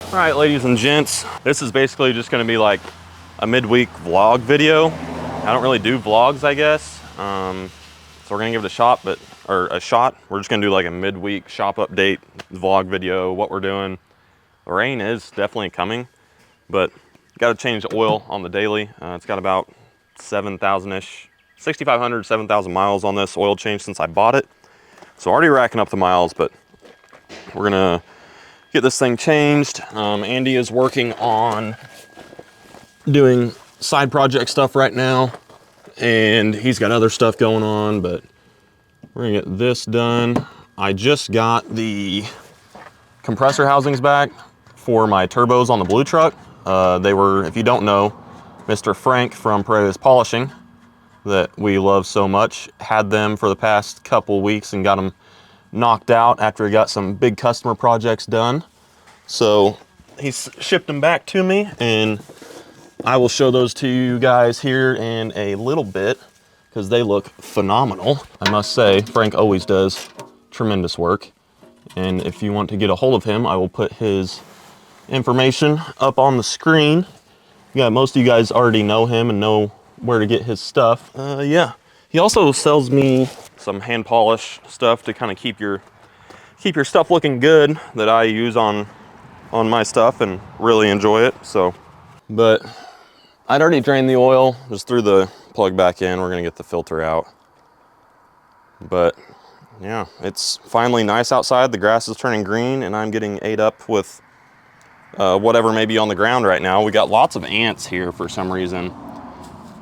All right, ladies and gents, this is basically just going to be like a midweek vlog video. I don't really do vlogs, I guess. So we're going to give it a shot. We're just going to do like a midweek shop update vlog video, what we're doing. The rain is definitely coming, but got to change the oil on the daily. It's got about 7,000-ish, 6,500, 7,000 miles on this oil change since I bought it. So already racking up the miles, but we're going to get this thing changed. Andy is working on doing side project stuff right now, and he's got other stuff going on, but we're gonna get this done. I just got the compressor housings back for my turbos on the blue truck. They were, if you don't know, Mr. Frank from Pereas Polishing, that we love so much, had them for the past couple weeks and got them knocked out after he got some big customer projects done. So he's shipped them back to me, and I will show those to you guys here in a little bit because they look phenomenal. I must say, Frank always does tremendous work. And if you want to get a hold of him, I will put his information up on the screen. Yeah, most of you guys already know him and know where to get his stuff. Yeah, he also sells me some hand polish stuff to kind of keep your stuff looking good that I use on my stuff and really enjoy it. So, but I'd already drained the oil, just threw the plug back in. We're gonna get the filter out. But yeah, it's finally nice outside. The grass is turning green and I'm getting ate up with whatever may be on the ground right now. We got lots of ants here for some reason.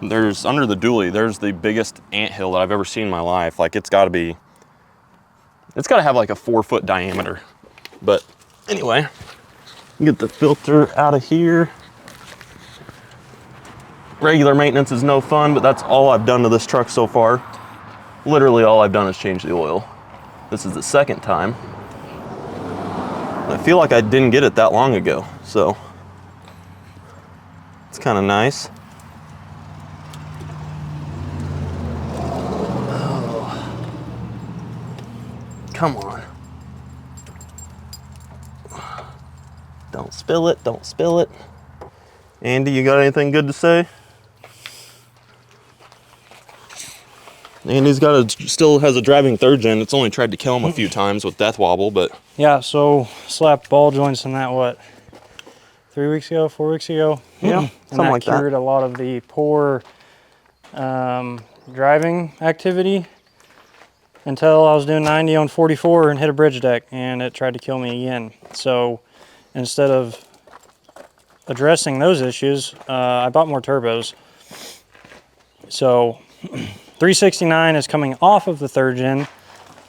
There's, under the dually, there's the biggest ant hill that I've ever seen in my life. Like, it's gotta have like a 4-foot diameter. But anyway, get the filter out of here. Regular maintenance is no fun, but that's all I've done to this truck so far. Literally all I've done is change the oil. This is the second time. I feel like I didn't get it that long ago, so it's kind of nice. Oh. Come on. Don't spill it, don't spill it. Andy, you got anything good to say? Andy's still has a driving third gen. It's only tried to kill him a few times with death wobble, but. Yeah, so slapped ball joints in that, what, 4 weeks ago? Yeah, and something like that. Cured a lot of the poor driving activity until I was doing 90 on 44 and hit a bridge deck, and it tried to kill me again. So instead of addressing those issues, I bought more turbos. So 369 is coming off of the third gen.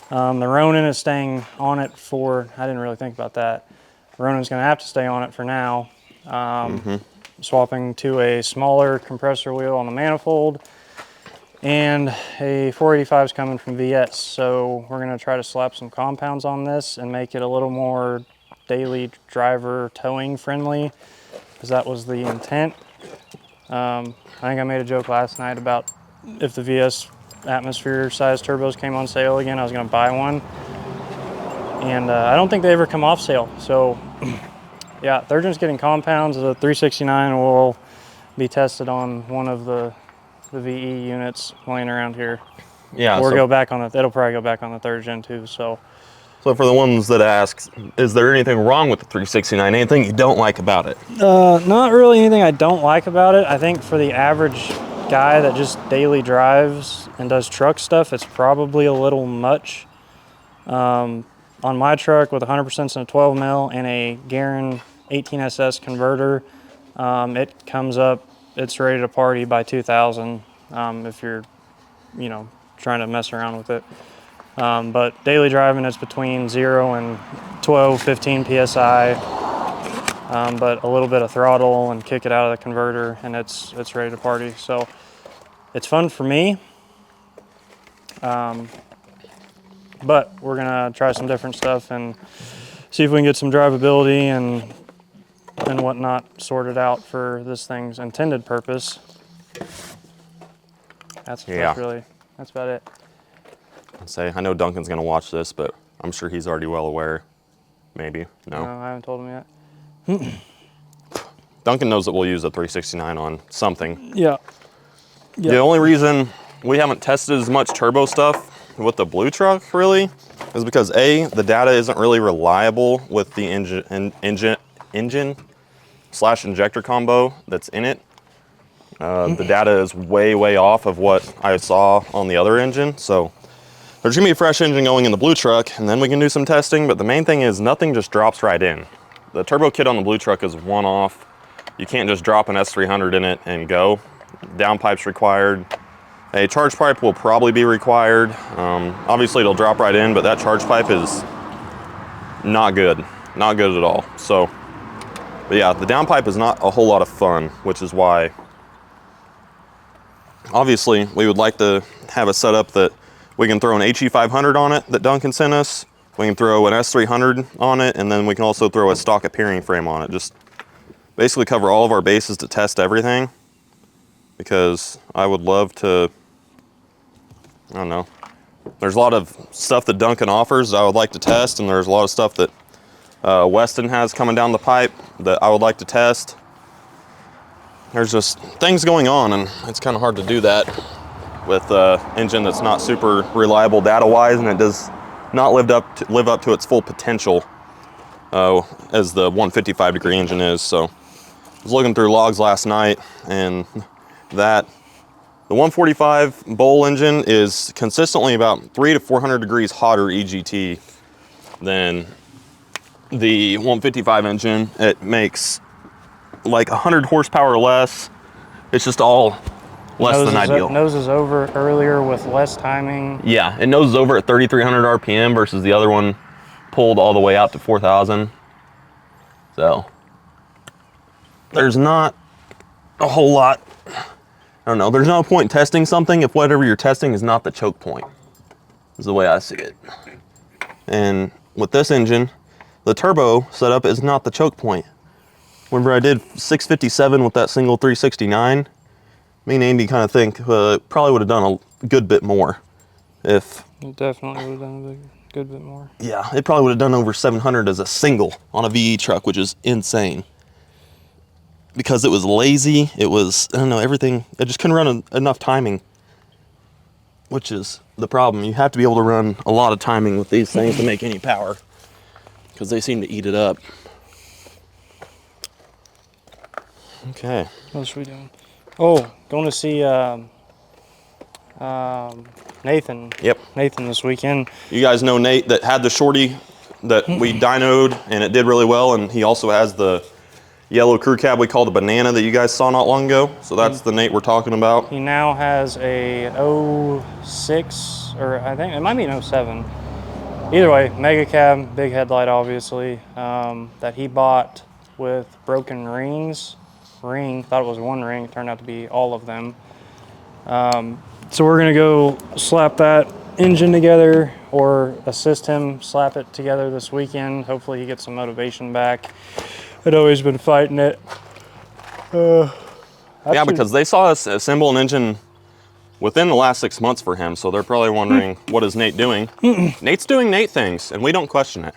The Ronin is staying on it for, I didn't really think about that. Ronin's gonna have to stay on it for now. Swapping to a smaller compressor wheel on the manifold, and a 485 is coming from VS. So we're gonna try to slap some compounds on this and make it a little more daily driver towing friendly, because that was the intent. I think I made a joke last night about if the VS atmosphere size turbos came on sale again, I was gonna buy one. And I don't think they ever come off sale. So yeah, third gen's getting compounds. The 369 will be tested on one of the VE units laying around here. Yeah. Or go back on it'll probably go back on the third gen too, so. So for the ones that ask, is there anything wrong with the 369? Anything you don't like about it? Not really anything I don't like about it. I think for the average guy that just daily drives and does truck stuff, it's probably a little much. On my truck with 100% in a 12 mil and a Garin 18SS converter, it comes up, it's ready to party by 2,000 if you're, trying to mess around with it. But daily driving is between 0 and 12, 15 PSI, but a little bit of throttle and kick it out of the converter and it's ready to party. So it's fun for me. But we're gonna try some different stuff and see if we can get some drivability and whatnot sorted out for this thing's intended purpose. That's about it. I know Duncan's gonna watch this, but I'm sure he's already well aware. Maybe, no? No, I haven't told him yet. Duncan knows that we'll use a 369 on something. Yeah. The only reason we haven't tested as much turbo stuff with the blue truck really is because A, the data isn't really reliable with the engine/injector combo that's in it. The data is way off of what I saw on the other engine. So there's gonna be a fresh engine going in the blue truck, and then we can do some testing. But the main thing is nothing just drops right in. The turbo kit on the blue truck is one-off. You can't just drop an S300 in it and go. Downpipe's required. A charge pipe will probably be required. Obviously it'll drop right in, but that charge pipe is not good. Not good at all. So, but yeah, the downpipe is not a whole lot of fun, which is why obviously we would like to have a setup that we can throw an HE500 on it that Duncan sent us. We can throw an S300 on it, and then we can also throw a stock appearing frame on it. Just basically cover all of our bases to test everything, because I would love to, I don't know. There's a lot of stuff that Duncan offers that I would like to test, and there's a lot of stuff that Weston has coming down the pipe that I would like to test. There's just things going on, and it's kind of hard to do that with an engine that's not super reliable data-wise, and it does not live up to its full potential as the 155-degree engine is. So I was looking through logs last night, and the 145 bowl engine is consistently about 300 to 400 degrees hotter EGT than the 155 engine. It makes like 100 horsepower less. It's just all less than ideal. Noses over earlier with less timing. Yeah, it noses over at 3,300 RPM versus the other one pulled all the way out to 4,000. So there's not a whole lot. I don't know. There's no point in testing something if whatever you're testing is not the choke point, is the way I see it. And with this engine, the turbo setup is not the choke point. Whenever I did 657 with that single 369, me and Andy kind of think probably would have done a good bit more. If It definitely would have done a good bit more. Yeah, it probably would have done over 700 as a single on a VE truck, which is insane. Because it was lazy, it was, I don't know, everything, it just couldn't run enough timing, which is the problem. You have to be able to run a lot of timing with these things to make any power, because they seem to eat it up. Okay. What else are we doing? Oh, going to see Nathan. Yep. Nathan this weekend. You guys know Nate that had the shorty that we dynoed, and it did really well, and he also has the yellow crew cab we call the banana that you guys saw not long ago. So that's the Nate we're talking about. He now has a 06, or I think it might be an 07. Either way, mega cab, big headlight obviously, that he bought with broken rings. Thought it was one ring, it turned out to be all of them. So we're gonna go slap that engine together, or assist him slap it together this weekend. Hopefully he gets some motivation back. I'd always been fighting it. Yeah, because they saw us assemble an engine within the last 6 months for him, so they're probably wondering, what is Nate doing? Nate's doing Nate things, and we don't question it.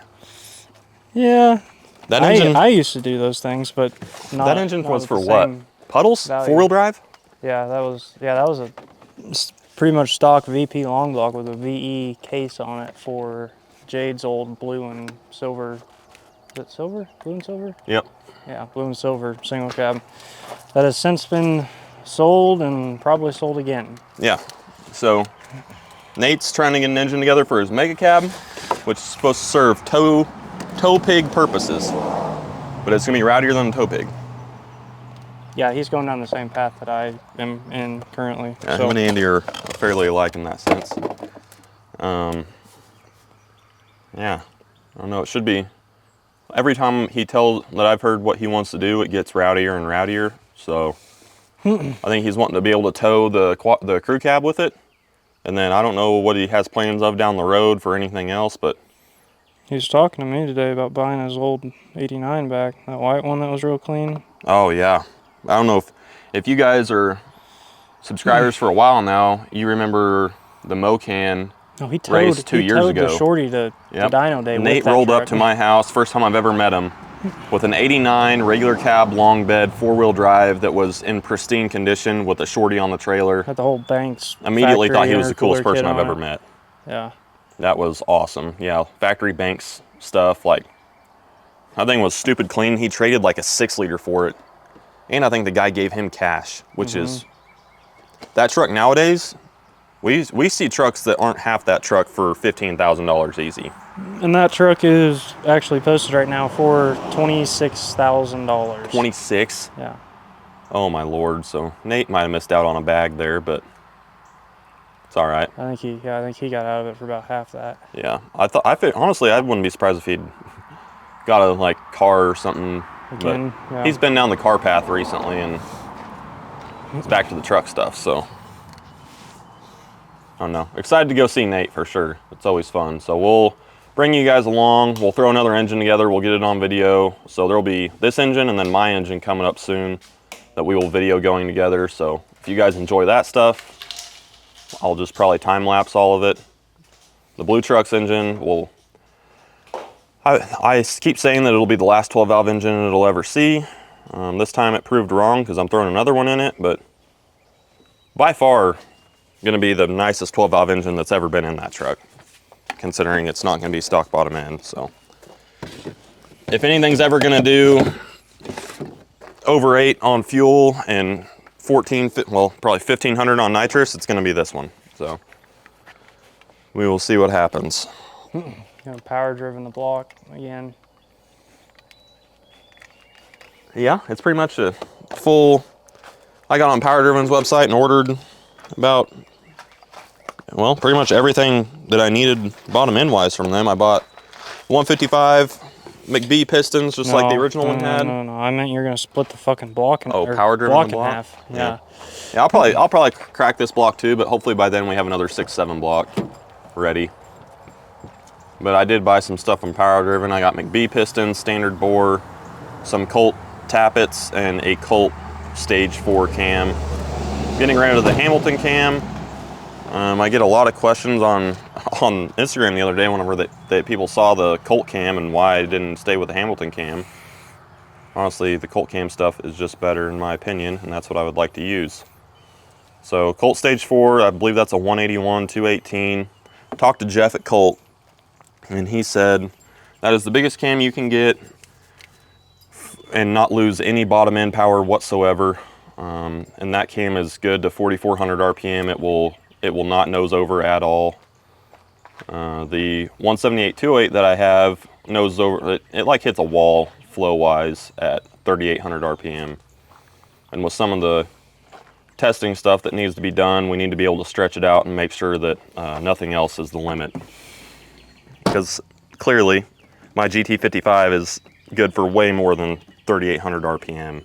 Yeah. That engine, I used to do those things, but not. That engine not was with for the what? same Puddles? value. Four-wheel drive? Yeah, that was a pretty much stock VP long block with a VE case on it for Jade's old blue and silver. Is it silver? Blue and silver? Yep. Yeah, blue and silver single cab. That has since been sold and probably sold again. Yeah. So Nate's trying to get an engine together for his mega cab, which is supposed to serve tow pig purposes, but it's gonna be rowdier than a tow pig. Yeah, he's going down the same path that I am in currently. Yeah, so. him and Andy are fairly alike in that sense. Yeah, I don't know. It should be. Every time he tells that I've heard what he wants to do, it gets rowdier and rowdier. So I think he's wanting to be able to tow the crew cab with it, and then I don't know what he has plans of down the road for anything else, but. He was talking to me today about buying his old 89 back, that white one that was real clean. Oh yeah, I don't know if you guys are subscribers for a while now. You remember the Mocan No, he race 2 years ago. The shorty to dyno day. Nate rolled up to my house, first time I've ever met him, with an 89 regular cab long bed 4-wheel drive that was in pristine condition with a shorty on the trailer. Had the whole Banks Immediately thought he was the intercooler coolest person kit I've on ever it. met. Yeah. That was awesome. Yeah, factory Banks stuff. Like, that thing was stupid clean. He traded like a 6-liter for it. And I think the guy gave him cash, which is, that truck nowadays, we see trucks that aren't half that truck for $15,000 easy. And that truck is actually posted right now for $26,000. 26? Yeah. Oh my Lord. So Nate might have missed out on a bag there, but it's all right. I think he got out of it for about half that. Yeah. Honestly, I wouldn't be surprised if he'd got a like car or something. Again, But yeah. he's been down the car path recently and it's back to the truck stuff, so I don't know. Excited to go see Nate for sure. It's always fun. So we'll bring you guys along. We'll throw another engine together. We'll get it on video. So there'll be this engine and then my engine coming up soon that we will video going together. So if you guys enjoy that stuff, I'll just probably time lapse all of it. The Blue Trucks engine will, I keep saying that it'll be the last 12 valve engine it'll ever see. This time it proved wrong because I'm throwing another one in it, but by far going to be the nicest 12 valve engine that's ever been in that truck, considering it's not going to be stock bottom end. So if anything's ever going to do over 8 on fuel and probably 1500 on nitrous, it's going to be this one. So we will see what happens. Power driven the block again. Yeah, it's pretty much a full, I got on Power Driven's website and ordered about, well, pretty much everything that I needed bottom end wise from them. I bought 155 McBee pistons, just like the original one had. No. I meant you're gonna split the fucking block in, Power driven block block? in half. Yeah. Yeah, I'll probably crack this block too, but hopefully by then we have another 6-7 block ready. But I did buy some stuff from Power Driven. I got McBee pistons, standard bore, some Colt tappets, and a Colt Stage 4 cam. Getting rid of the Hamilton cam. I get a lot of questions on Instagram the other day whenever that people saw the Colt cam and why I didn't stay with the Hamilton cam. Honestly, the Colt cam stuff is just better in my opinion, and that's what I would like to use. So Colt Stage 4, I believe that's a 181, 218. Talked to Jeff at Colt, and he said that is the biggest cam you can get and not lose any bottom end power whatsoever. And that cam is good to 4,400 RPM. It will not nose over at all. The 178-208 that I have noses over. It like hits a wall flow wise at 3,800 RPM. And with some of the testing stuff that needs to be done, we need to be able to stretch it out and make sure that nothing else is the limit. Because clearly my GT55 is good for way more than 3,800 RPM.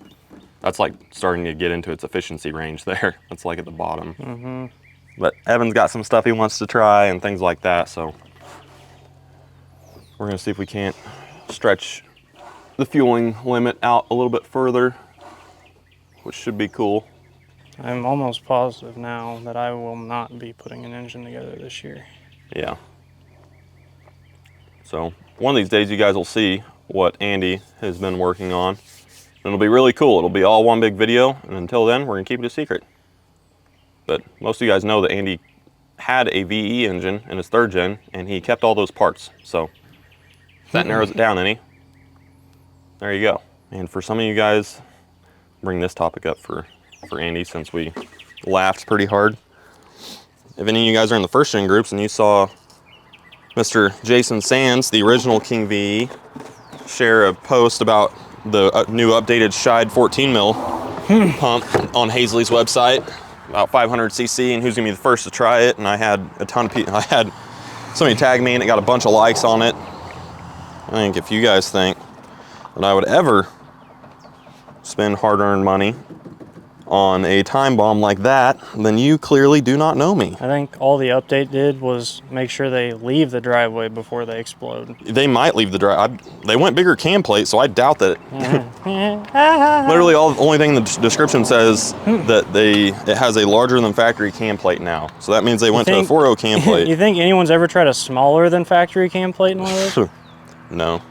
That's like starting to get into its efficiency range there. That's like at the bottom. But Evan's got some stuff he wants to try and things like that, so we're gonna see if we can't stretch the fueling limit out a little bit further, which should be cool. I'm almost positive now that I will not be putting an engine together this year. Yeah. So one of these days you guys will see what Andy has been working on. It'll be really cool. It'll be all one big video, and until then, we're gonna keep it a secret. But most of you guys know that Andy had a VE engine in his 3rd gen, and he kept all those parts. So that narrows it down any. There you go. And for some of you guys, bring this topic up for Andy since we laughed pretty hard. If any of you guys are in the 1st gen groups and you saw Mr. Jason Sands, the original King VE, share a post about the new updated Scheid 14 mil pump on Hazley's website, about 500cc, and who's gonna be the first to try it. And I had a ton of people, I had somebody tag me and it got a bunch of likes on it. I think if you guys think that I would ever spend hard-earned money on a time bomb like that, then you clearly do not know me. I think all the update did was make sure they leave the driveway before they explode. They might leave the drive. They went bigger cam plate, so I doubt that. Literally, the only thing in the description says that it has a larger than factory cam plate now. So that means they went to a 4.0 cam plate. You think anyone's ever tried a smaller than factory cam plate in one of those? No,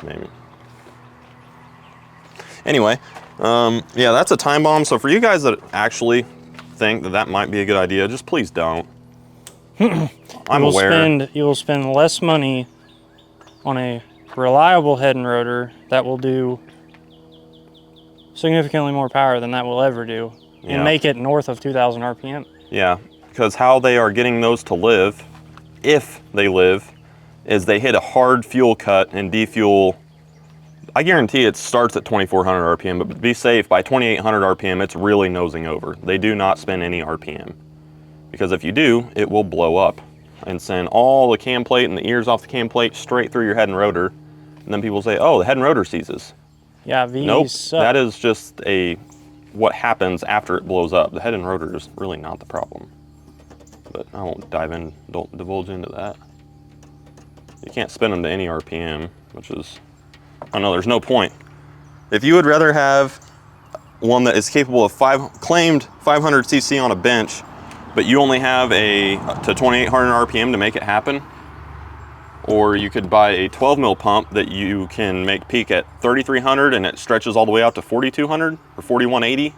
maybe. Anyway, yeah, that's a time bomb. So for you guys that actually think that that might be a good idea, just please don't. I'm aware. You will spend less money on a reliable head and rotor that will do significantly more power than that will ever do, and make it north of 2,000 RPM. Yeah, because how they are getting those to live, if they live, is they hit a hard fuel cut and defuel. I guarantee it starts at 2,400 RPM, but be safe, by 2,800 RPM, it's really nosing over. They do not spend any RPM, because if you do, it will blow up and send all the cam plate and the ears off the cam plate straight through your head and rotor. And then people say, oh, the head and rotor seizes. Yeah, VEs nope, suck. that is just what happens after it blows up. The head and rotor is really not the problem. But I won't don't divulge into that. You can't spin them to any RPM, which is, I don't know, there's no point. If you would rather have one that is capable of claimed 500 cc on a bench, but you only have to 2,800 RPM to make it happen, or you could buy a 12 mil pump that you can make peak at 3,300 and it stretches all the way out to 4,200 or 4,180,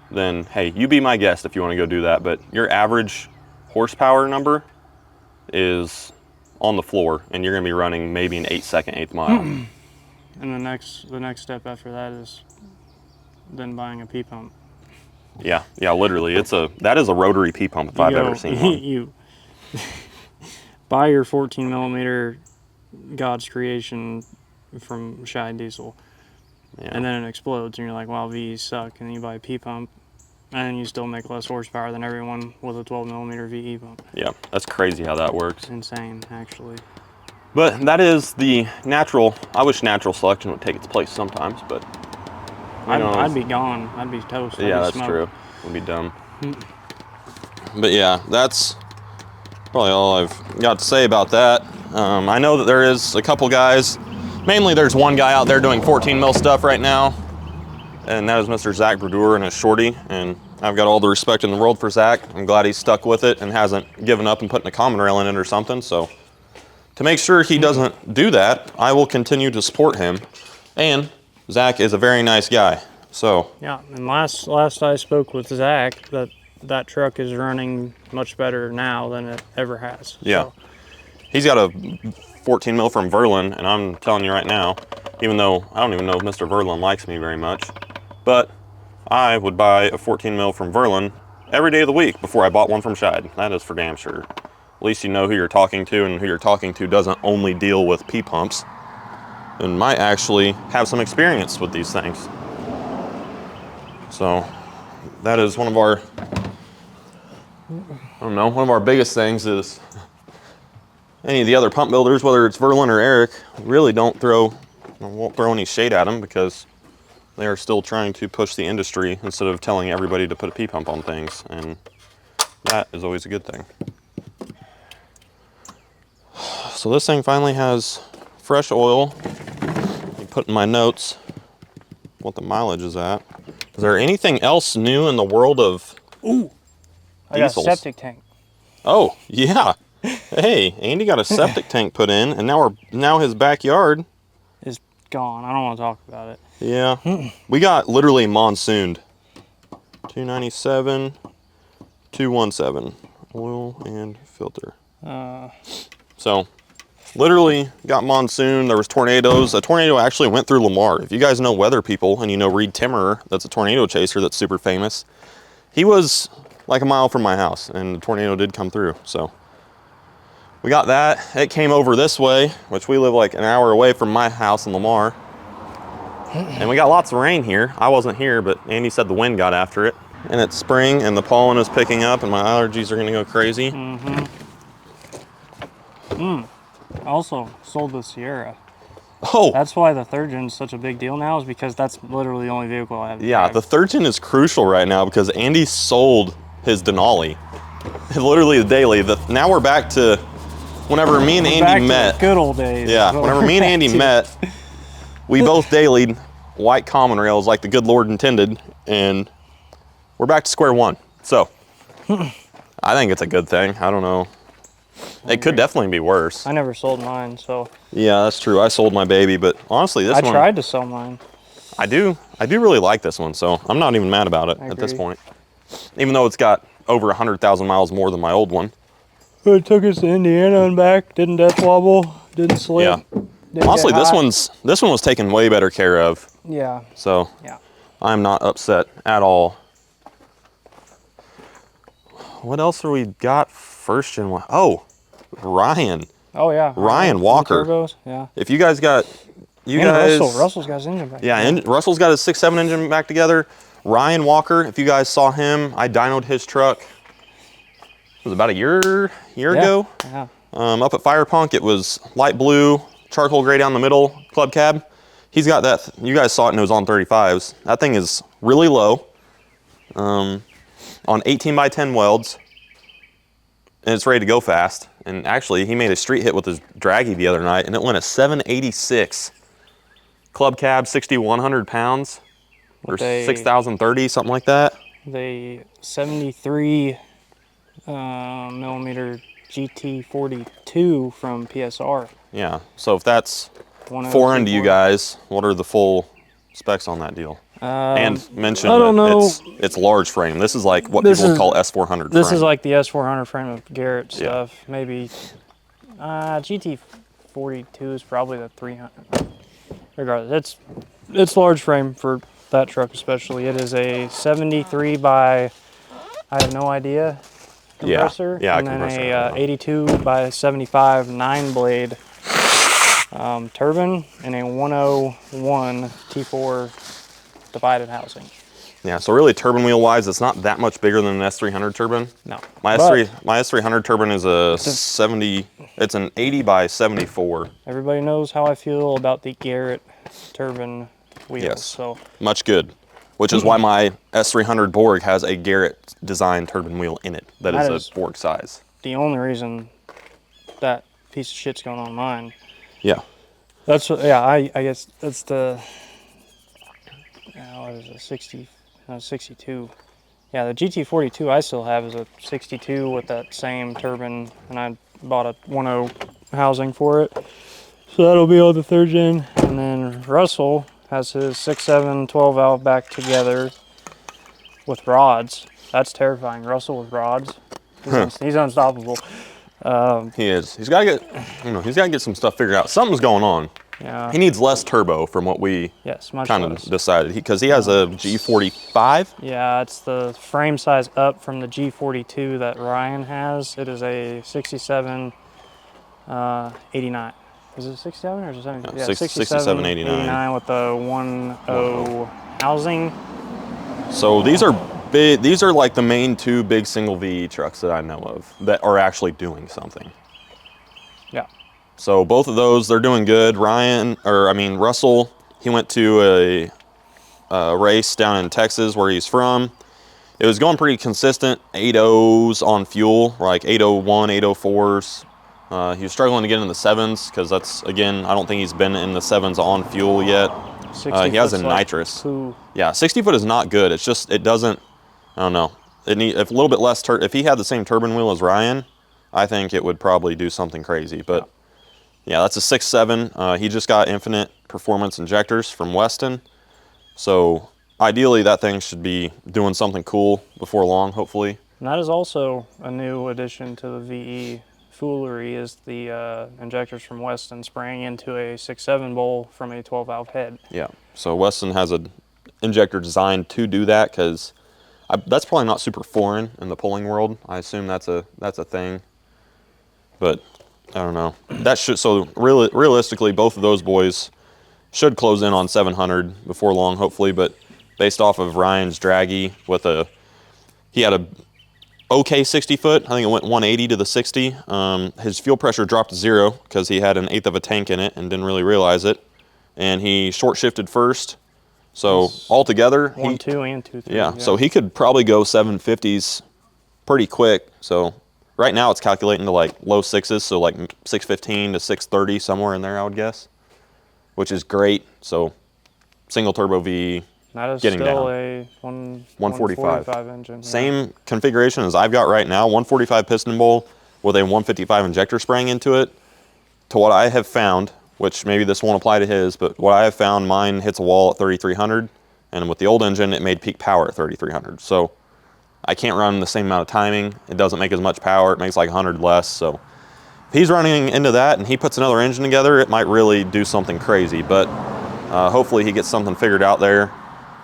then hey, you be my guest if you want to go do that. But your average horsepower number is on the floor, and you're going to be running maybe an 8-second eighth mile. And the next step after that is then buying a P pump. Yeah, literally, that is a rotary P pump if I've ever seen one. You buy your 14 millimeter God's creation from Shide Diesel, and then it explodes, and you're like, wow, VEs suck. And then you buy a P pump, and you still make less horsepower than everyone with a 12 millimeter VE pump. Yeah, that's crazy how that works. It's insane, actually. But that is the natural. I wish natural selection would take its place sometimes, but I'd be gone. I'd be toast. Yeah, that's true. It would be dumb. But yeah, that's probably all I've got to say about that. I know that there is a couple guys, mainly there's one guy out there doing 14 mil stuff right now, and that is Mr. Zach Bradeur and his shorty, and I've got all the respect in the world for Zach. I'm glad he's stuck with it and hasn't given up and putting a common rail in it or something. So to make sure he doesn't do that, I will continue to support him. And Zach is a very nice guy. So yeah, and last I spoke with Zach, that truck is running much better now than it ever has. Yeah, so he's got a 14 mil from Verlin, and I'm telling you right now, even though I don't even know if Mr. Verlin likes me very much, but I would buy a 14 mil from Verlin every day of the week before I bought one from Shide. That is for damn sure. At least you know who you're talking to, and who you're talking to doesn't only deal with P pumps and might actually have some experience with these things. So that is one of our, one of our biggest things is any of the other pump builders, whether it's Verlin or Eric, really won't throw any shade at them, because they are still trying to push the industry instead of telling everybody to put a P pump on things, and that is always a good thing. So this thing finally has fresh oil. I put in my notes what the mileage is at. Is there anything else new in the world of diesels? I got a septic tank. Oh, yeah. Hey, Andy got a septic tank put in, and now his backyard is gone. I don't want to talk about it. Yeah. We got literally monsooned. 297, 217, oil and filter. So literally got monsoon. There was tornadoes. A tornado actually went through Lamar. If you guys know weather people, and you know Reed Timmerer, that's a tornado chaser that's super famous, he was like a mile from my house, and the tornado did come through. So we got that. It came over this way, which we live like an hour away from my house in Lamar, and we got lots of rain here. I wasn't here, but Andy said the wind got after it, and it's spring and the pollen is picking up, and my allergies are going to go crazy. I also sold the Sierra. Oh, that's why the third gen is such a big deal now, is because that's literally the only vehicle I have. Yeah, the third gen is crucial right now because Andy sold his Denali. Literally the daily. Now we're back to whenever me and Andy met. Good old days. Yeah, whenever me and Andy met, we both dailied white common rails like the good Lord intended, and we're back to square one. So I think it's a good thing. I don't know. It could definitely be worse. I never sold mine, so. Yeah, that's true. I sold my baby, but honestly, this one. I tried to sell mine. I do really like this one, so I'm not even mad about it at this point. Even though it's got over 100,000 miles more than my old one. It took us to Indiana and back. Didn't death wobble. Didn't slip. Yeah. Honestly, this one was taken way better care of. Yeah. So yeah, I'm not upset at all. What else are we got? First gen one. Oh, Ryan. Oh yeah. Ryan Walker. Turbos. Yeah. If you guys got, Russell's got his engine back. Yeah, Russell's got his 6.7 engine back together. Ryan Walker. If you guys saw him, I dynoed his truck. It was about a year ago. Yeah. Up at Firepunk, it was light blue, charcoal gray down the middle, club cab. He's got that. You guys saw it, and it was on 35s. That thing is really low. On 18 by 10 welds, and it's ready to go fast. And actually, he made a street hit with his draggy the other night, and it went a 786. Club cab, 6,100 pounds, or 6,030, something like that. The 73 millimeter GT42 from PSR. Yeah, so if that's foreign to you guys, what are the full specs on that deal? And mention it's large frame. This is like what people would call S400 This frame. is like the S400 frame of Garrett stuff. Yeah. Maybe GT42 is probably the 300. Regardless, it's large frame for that truck especially. It is a 73 by, I have no idea, compressor. Yeah, and then a 82 by 75 9-blade turbine and a 101 T4 divided housing. Yeah, so really turbine wheel wise, it's not that much bigger than an S300 turbine. No. My S300 turbine is a 70, it's an 80 by 74. Everybody knows how I feel about the Garrett turbine wheels. Yes, so much good. Which is why my S300 Borg has a Garrett design turbine wheel in it. That is a Borg size. The only reason that piece of shit's going on mine. Yeah. That's what, yeah, I guess that's the, what is it, 62. Yeah, the GT42 I still have is a 62 with that same turbine, and I bought a 1.0 housing for it. So that'll be on the 3rd gen. And then Russell has his 6.7 12 valve back together with rods. That's terrifying. Russell with rods. He's unstoppable. He is. He's got to get, he's got to get some stuff figured out. Something's going on. Yeah. He needs less turbo from what we kind of decided. Because he has a G45. Yeah, it's the frame size up from the G42 that Ryan has. It is a 67 89. Is it 67 or is it 70? Yeah, 67 89 with the 1.0 housing. So these are big. These are like the main 2 big single VE trucks that I know of that are actually doing something. Yeah. So both of those, they're doing good. Russell, he went to a race down in Texas where he's from. It was going pretty consistent, 8.0s on fuel, like 801, 804s. He was struggling to get in the 7s because that's, again, I don't think he's been in the 7s on fuel yet. He has a nitrous. Yeah, 60 foot is not good. It's just, it doesn't, I don't know. If a little bit less, if he had the same turbine wheel as Ryan, I think it would probably do something crazy. But yeah, that's a 6.7. He just got infinite performance injectors from Weston. So ideally that thing should be doing something cool before long, hopefully. And that is also a new addition to the VE foolery, is the injectors from Weston spraying into a 6.7 bowl from a 12 valve head. Yeah, so Weston has an injector designed to do that because that's probably not super foreign in the pulling world. I assume that's a thing, but I don't know. That should, so realistically, both of those boys should close in on 700 before long, hopefully. But based off of Ryan's draggy he had a okay 60 foot. I think it went 180 to the 60. His fuel pressure dropped to 0 because he had an 1/8 of a tank in it and didn't really realize it. And he short shifted first. So altogether, 1.2 and 2.3. Yeah, so he could probably go 750s pretty quick. So right now it's calculating to like low 6s, so like 615 to 630, somewhere in there, I would guess, which is great. So single turbo V, that is getting still down. a 145 engine. Yeah. Same configuration as I've got right now, 145 piston bowl with a 155 injector spraying into it. To what I have found, which maybe this won't apply to his, but what I have found, mine hits a wall at 3,300, and with the old engine, it made peak power at 3,300. So I can't run the same amount of timing. It doesn't make as much power. It makes like 100 less. So if he's running into that and he puts another engine together, it might really do something crazy. But hopefully he gets something figured out there.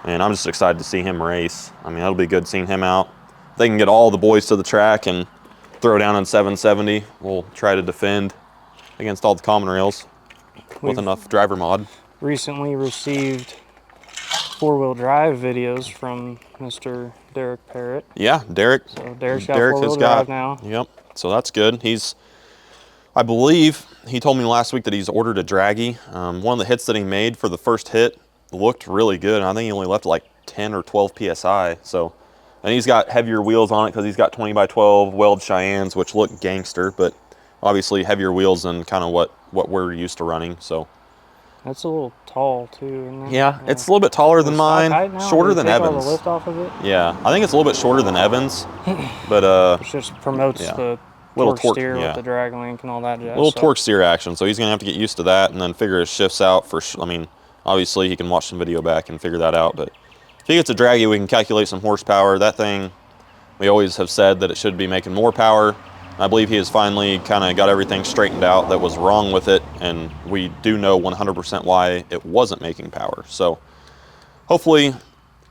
And I'm just excited to see him race. I mean, it'll be good seeing him out. If they can get all the boys to the track and throw down in 770, we'll try to defend against all the common rails with enough driver mod. Recently received 4-wheel drive videos from Mr. Derek Parrott. Yeah, Derek. So Derek's got 4-wheel drive now. Yep. So that's good. I believe he told me last week that he's ordered a draggy. One of the hits that he made for the first hit looked really good, and I think he only left like 10 or 12 psi. So, and he's got heavier wheels on it because he's got 20x12 weld Cheyennes, which look gangster, but obviously heavier wheels than kind of what we're used to running. So that's a little tall too, isn't it? yeah, it's a little bit taller than mine, shorter than Evans. All the lift off of it? Yeah, I think it's a little bit shorter than Evans, but it just promotes the little torque steer with the drag link and all that jazz. Little torque steer action, so he's gonna have to get used to that and then figure his shifts out. I mean, obviously he can watch some video back and figure that out, but if he gets a draggy, we can calculate some horsepower. That thing, we always have said that it should be making more power. I believe he has finally kind of got everything straightened out that was wrong with it, and we do know 100% why it wasn't making power. So hopefully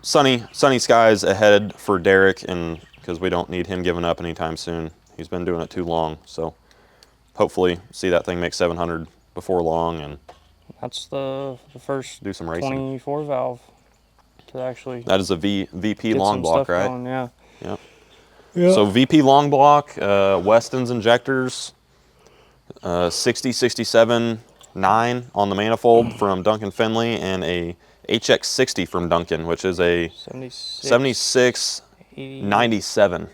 sunny skies ahead for Derek, and because we don't need him giving up anytime soon. He's been doing it too long, so hopefully see that thing make 700 before long. And that's the first do some racing. 24 valve to actually. That is a VP long block, right? Going, yeah. Yep. Yep. So VP long block, Weston's injectors, 60, 67, 9 on the manifold from Duncan Finley, and a HX60 from Duncan, which is a 76 97.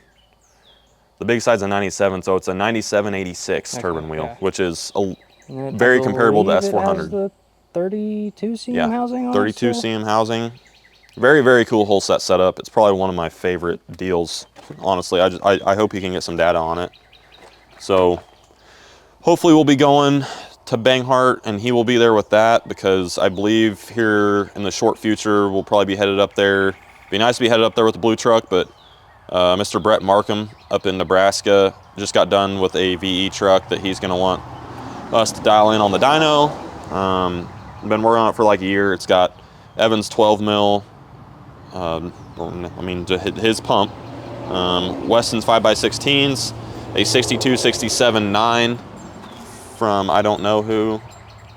The big side's a 97, so it's a 9786 turbine wheel, which is very comparable to S400. It has the 32 cm housing on 32 cm housing. Very, very cool whole set setup. It's probably one of my favorite deals, honestly. I hope you can get some data on it. So hopefully we'll be going to Banghart, and he will be there with that, because I believe here in the short future we'll probably be headed up there. It'd be nice to be headed up there with the blue truck, but Mr. Brett Markham up in Nebraska just got done with a VE truck that he's going to want us to dial in on the dyno. Been working on it for like a year. It's got Evans 12 mil. To hit his pump. Weston's 5x16s, a 62, 67, 9 from I don't know who.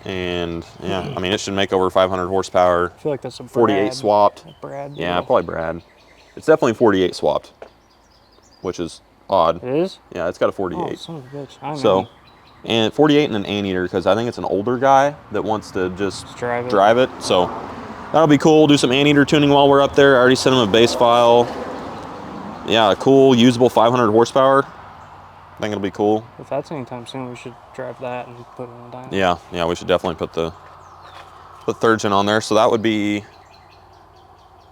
And yeah, I mean, it should make over 500 horsepower. I feel like that's a 48 swapped. Brad deal. Yeah, probably Brad. It's definitely 48 swapped, which is odd. It is? Yeah, it's got a 48. Oh, son of a bitch. I know. So, and 48 and an anteater, because I think it's an older guy that wants to just drive it. So that'll be cool. Do some anteater tuning while we're up there. I already sent him a base file. Yeah, a cool, usable 500 horsepower. I think it'll be cool. If that's anytime soon, we should drive that and put it on the dyno. Yeah, we should definitely put the third gen on there. So that would be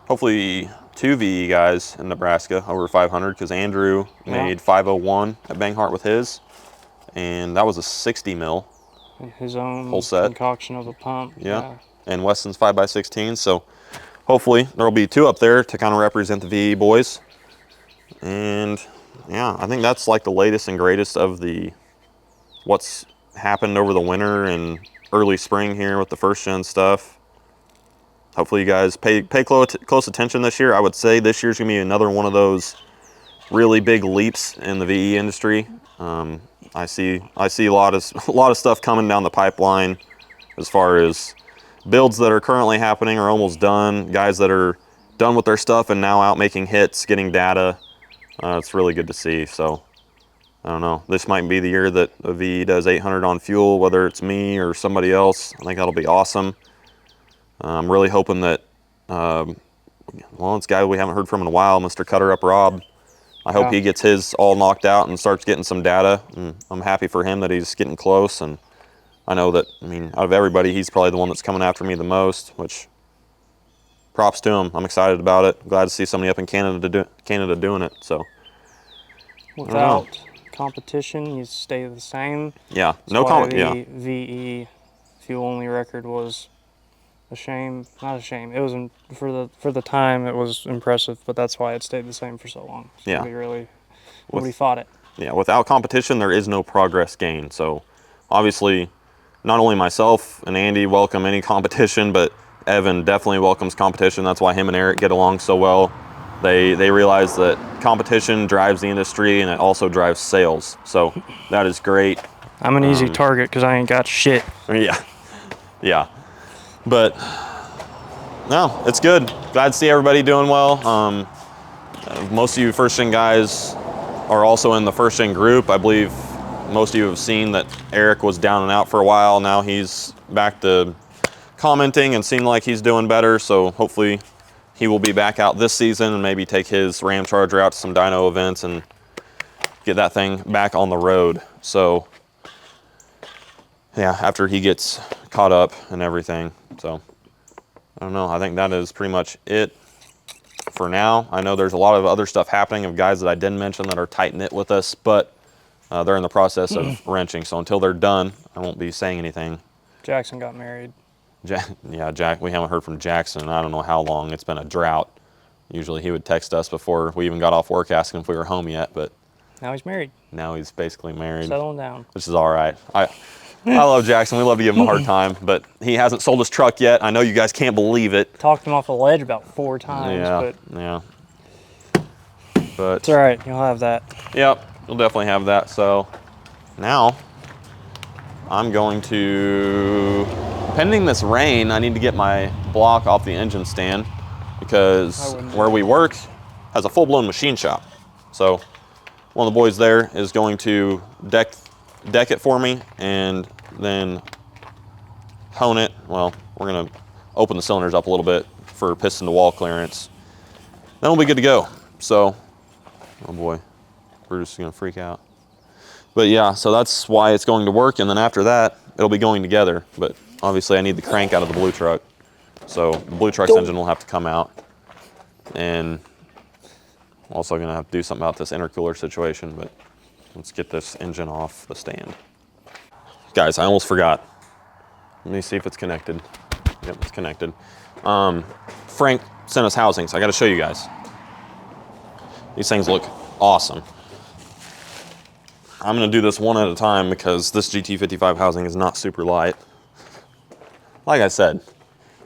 hopefully 2 VE guys in Nebraska over 500, because Andrew made 501 at Banghart with his, and that was a 60 mil. His own whole set concoction of a pump. Yeah. And Weston's 5x16. So hopefully there'll be 2 up there to kind of represent the VE boys. And yeah, I think that's like the latest and greatest of what's happened over the winter and early spring here with the first gen stuff. Hopefully you guys pay close attention this year. I would say this year's gonna be another one of those really big leaps in the VE industry. I see a lot of stuff coming down the pipeline as far as builds that are currently happening or almost done, guys that are done with their stuff and now out making hits, getting data. It's really good to see. So I don't know, this might be the year that a VE does 800 on fuel, whether it's me or somebody else. I think that'll be awesome. I'm really hoping that, it's a guy we haven't heard from in a while, Mr. Cutter Up Rob. I hope he gets his all knocked out and starts getting some data. And I'm happy for him that he's getting close. And I know that, out of everybody, he's probably the one that's coming after me the most, which props to him. I'm excited about it. Glad to see somebody up in Canada doing it. So without competition, you stay the same. Yeah, no competition. Yeah. VE fuel only record was a shame. Not a shame. It was for the time it was impressive, but that's why it stayed the same for so long. Yeah. Nobody fought it. Yeah, without competition, there is no progress gained. So obviously, not only myself and Andy welcome any competition, but Evan definitely welcomes competition. That's why him and Eric get along so well. They realize that competition drives the industry and it also drives sales. So that is great. I'm an easy target because I ain't got shit. Yeah, yeah. But no, it's good. Glad to see everybody doing well. Most of you first gen guys are also in the first gen group. I believe most of you have seen that Eric was down and out for a while. Now he's back to commenting and seemed like he's doing better. So hopefully he will be back out this season and maybe take his Ram Charger out to some dyno events and get that thing back on the road. So yeah, after he gets caught up and everything. So I don't know. I think that is pretty much it for now. I know there's a lot of other stuff happening of guys that I didn't mention that are tight-knit with us, but they're in the process of wrenching. So until they're done, I won't be saying anything. Jackson got married. Yeah, Jack. We haven't heard from Jackson in I don't know how long. It's been a drought. Usually he would text us before we even got off work asking if we were home yet, but Now he's married. now he's basically married. Settling down. Which is all right. I love Jackson. We love to give him a hard time, but he hasn't sold his truck yet. I know you guys can't believe it. Talked him off the ledge about 4 times. Yeah, But yeah. But it's all right. You'll have that. Yep, you'll definitely have that. So now I'm going to, pending this rain, I need to get my block off the engine stand because where we work has a full-blown machine shop. So one of the boys there is going to deck it for me and then hone it. Well, we're gonna open the cylinders up a little bit for piston to wall clearance. Then we'll be good to go. So, oh boy, Bruce is gonna freak out. But yeah, so that's why it's going to work, and then after that, it'll be going together. But obviously I need the crank out of the blue truck. So the blue truck's engine will have to come out. And also gonna have to do something about this intercooler situation, but let's get this engine off the stand. Guys, I almost forgot. Let me see if it's connected. Yep, it's connected. Frank sent us housings. I gotta show you guys. These things look awesome. I'm gonna do this one at a time because this GT55 housing is not super light. Like I said,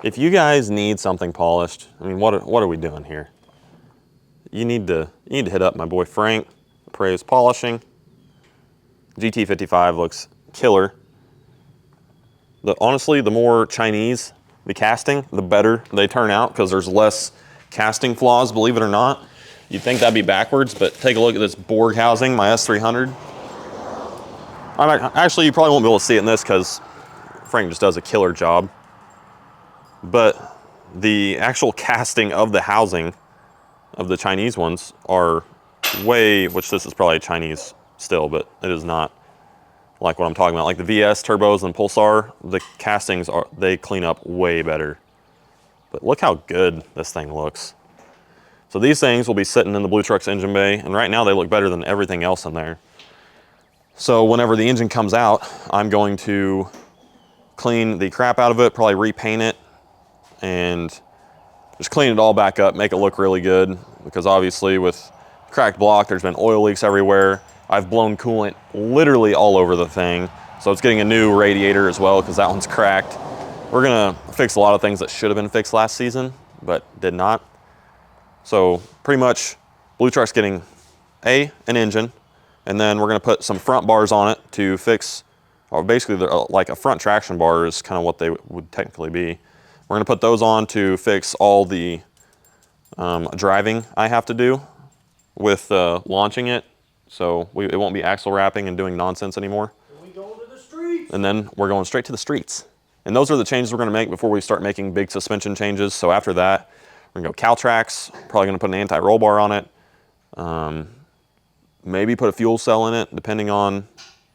if you guys need something polished, I mean, what are we doing here? You need to hit up my boy Frank, Pereas Polishing. GT55 looks killer. Honestly, the more Chinese the casting, the better they turn out because there's less casting flaws, believe it or not. You'd think that'd be backwards, but take a look at this Borg housing, my S300. Actually, you probably won't be able to see it in this because Frank just does a killer job. But the actual casting of the housing of the Chinese ones are which this is probably Chinese still, but it is not like what I'm talking about. Like the VS turbos and Pulsar, the castings they clean up way better. But look how good this thing looks. So these things will be sitting in the blue truck's engine bay, and right now they look better than everything else in there. So whenever the engine comes out, I'm going to clean the crap out of it, probably repaint it, and just clean it all back up, make it look really good, because obviously with cracked block, there's been oil leaks everywhere. I've blown coolant literally all over the thing, so it's getting a new radiator as well because that one's cracked. We're gonna fix a lot of things that should have been fixed last season, but did not. So pretty much, blue truck's getting an engine, and then we're gonna put some front bars on it to fix, or basically like a front traction bar is kind of what they would technically be. We're gonna put those on to fix all the driving I have to do with launching it. So it won't be axle wrapping and doing nonsense anymore. We going to the streets. And then we're going straight to the streets. And those are the changes we're gonna make before we start making big suspension changes. So after that, we're gonna go Caltrax, probably gonna put an anti-roll bar on it. Maybe put a fuel cell in it, depending on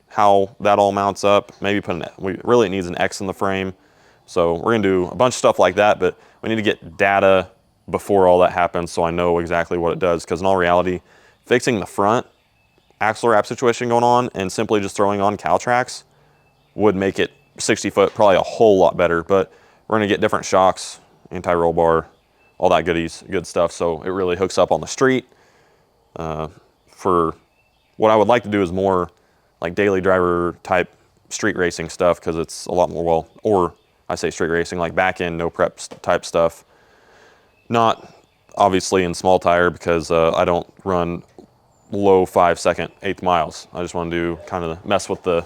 how that all mounts up. Maybe it needs an X in the frame. So we're gonna do a bunch of stuff like that, but we need to get data before all that happens so I know exactly what it does. Because in all reality, fixing the front axle wrap situation going on and simply just throwing on Caltrax would make it 60 foot, probably a whole lot better, but we're gonna get different shocks, anti-roll bar, all that good stuff. So it really hooks up on the street. For what I would like to do is more like daily driver type street racing stuff, because it's a lot more, well, or I say street racing, like back end, no prep type stuff. Not obviously in small tire, because I don't run low 5-second 1/8 miles. I just want to do kind of mess with the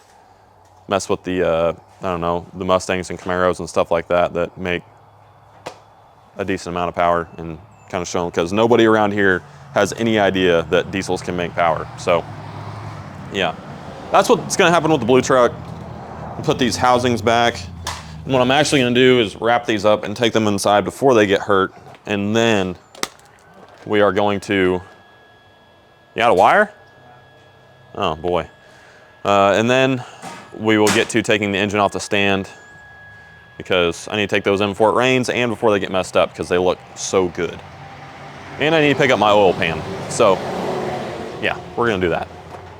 I don't know, the Mustangs and Camaros and stuff like that make a decent amount of power, and kind of show them, because nobody around here has any idea that diesels can make power. So yeah, that's what's going to happen with the blue truck. I'll put these housings back, and what I'm actually going to do is wrap these up and take them inside before they get hurt, and then we are going to, you got a wire? Oh boy. And then we will get to taking the engine off the stand, because I need to take those in before it rains and before they get messed up, because they look so good. And I need to pick up my oil pan. So yeah, we're gonna do that.